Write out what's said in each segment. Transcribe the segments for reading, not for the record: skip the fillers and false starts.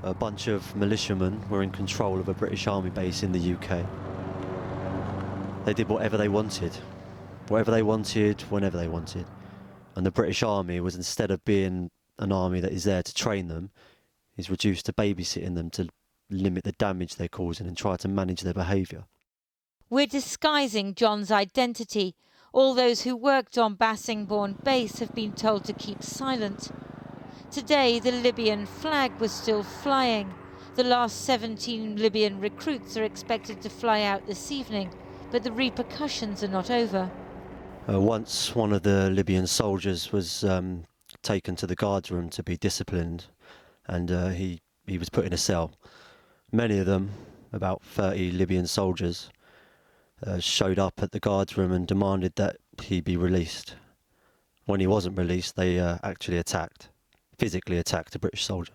A bunch of militiamen were in control of a British Army base in the UK. They did whatever they wanted, whenever they wanted. And the British Army was, instead of being an army that is there to train them, is reduced to babysitting them to limit the damage they're causing and try to manage their behaviour. We're disguising John's identity. All those who worked on Bassingbourn base have been told to keep silent. Today, the Libyan flag was still flying. The last 17 Libyan recruits are expected to fly out this evening, but the repercussions are not over. Once one of the Libyan soldiers was taken to the guards room to be disciplined, and he was put in a cell. Many of them, about 30 Libyan soldiers, showed up at the guards room and demanded that he be released. When he wasn't released, they actually physically attacked a British soldier.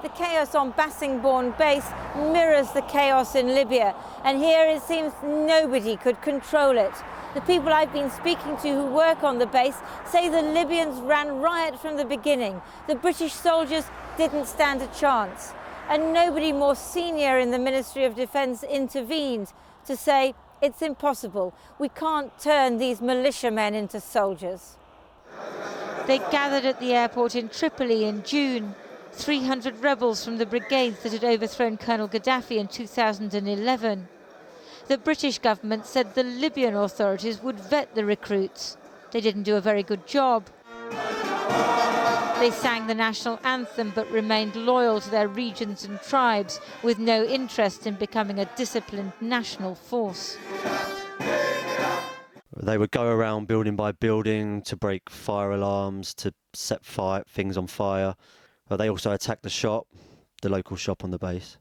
The chaos on Bassingbourn base mirrors the chaos in Libya, and here it seems nobody could control it. The people I've been speaking to who work on the base say the Libyans ran riot from the beginning. The British soldiers didn't stand a chance. And nobody more senior in the Ministry of Defence intervened to say, it's impossible. We can't turn these militiamen into soldiers. They gathered at the airport in Tripoli in June. 300 rebels from the brigades that had overthrown Colonel Gaddafi in 2011. The British government said the Libyan authorities would vet the recruits. They didn't do a very good job. They sang the national anthem but remained loyal to their regions and tribes, with no interest in becoming a disciplined national force. They would go around building by building to break fire alarms, to set things on fire. They also attacked the local shop on the base.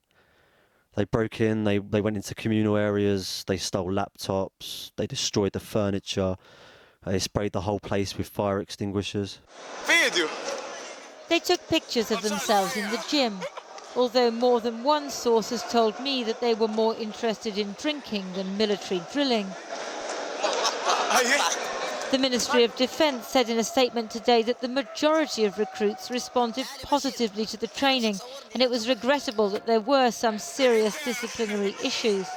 They broke in, they went into communal areas, they stole laptops, they destroyed the furniture, they sprayed the whole place with fire extinguishers. They took pictures of themselves in the gym, although more than one source has told me that they were more interested in drinking than military drilling. The Ministry of Defence said in a statement today that the majority of recruits responded positively to the training, and it was regrettable that there were some serious disciplinary issues.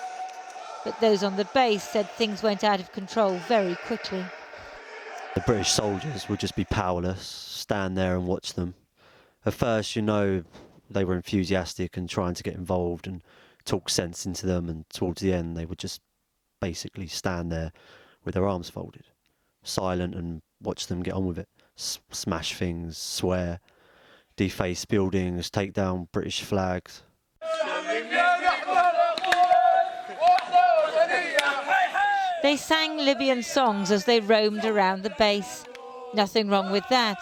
But those on the base said things went out of control very quickly. The British soldiers would just be powerless, stand there and watch them. At first, they were enthusiastic and trying to get involved and talk sense into them, and towards the end they would just basically stand there with their arms folded, silent, and watch them get on with it. Smash things, swear, deface buildings, take down British flags. They sang Libyan songs as they roamed around the base. Nothing wrong with that.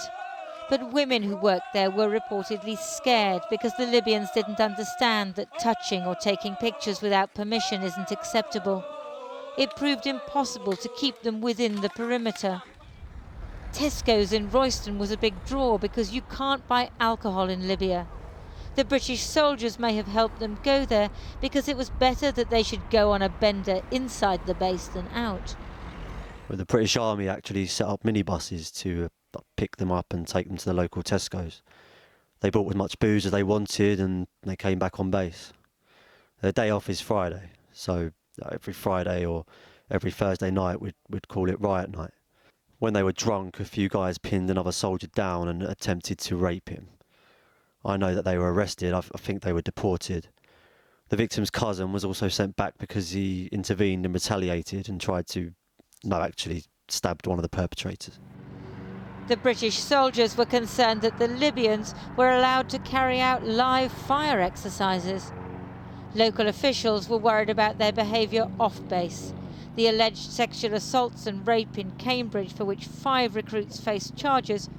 But women who worked there were reportedly scared because the Libyans didn't understand that touching or taking pictures without permission isn't acceptable. It proved impossible to keep them within the perimeter. Tesco's in Royston was a big draw because you can't buy alcohol in Libya. The British soldiers may have helped them go there because it was better that they should go on a bender inside the base than out. Well, the British Army actually set up minibuses to pick them up and take them to the local Tesco's. They bought as much booze as they wanted and they came back on base. Their day off is Friday, so every Friday or every Thursday night we'd call it riot night. When they were drunk, a few guys pinned another soldier down and attempted to rape him. I know that they were arrested. I think they were deported. The victim's cousin was also sent back because he intervened and retaliated and actually stabbed one of the perpetrators. The British soldiers were concerned that the Libyans were allowed to carry out live fire exercises. Local officials were worried about their behaviour off-base. The alleged sexual assaults and rape in Cambridge, for which 5 recruits faced charges,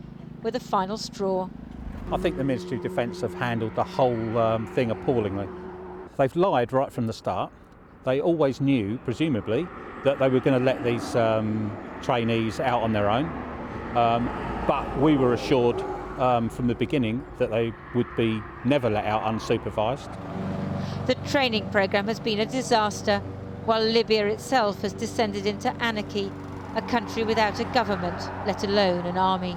were the final straw. I think the Ministry of Defence have handled the whole thing appallingly. They've lied right from the start. They always knew, presumably, that they were going to let these trainees out on their own. But we were assured from the beginning that they would be never let out unsupervised. The training programme has been a disaster, while Libya itself has descended into anarchy, a country without a government, let alone an army.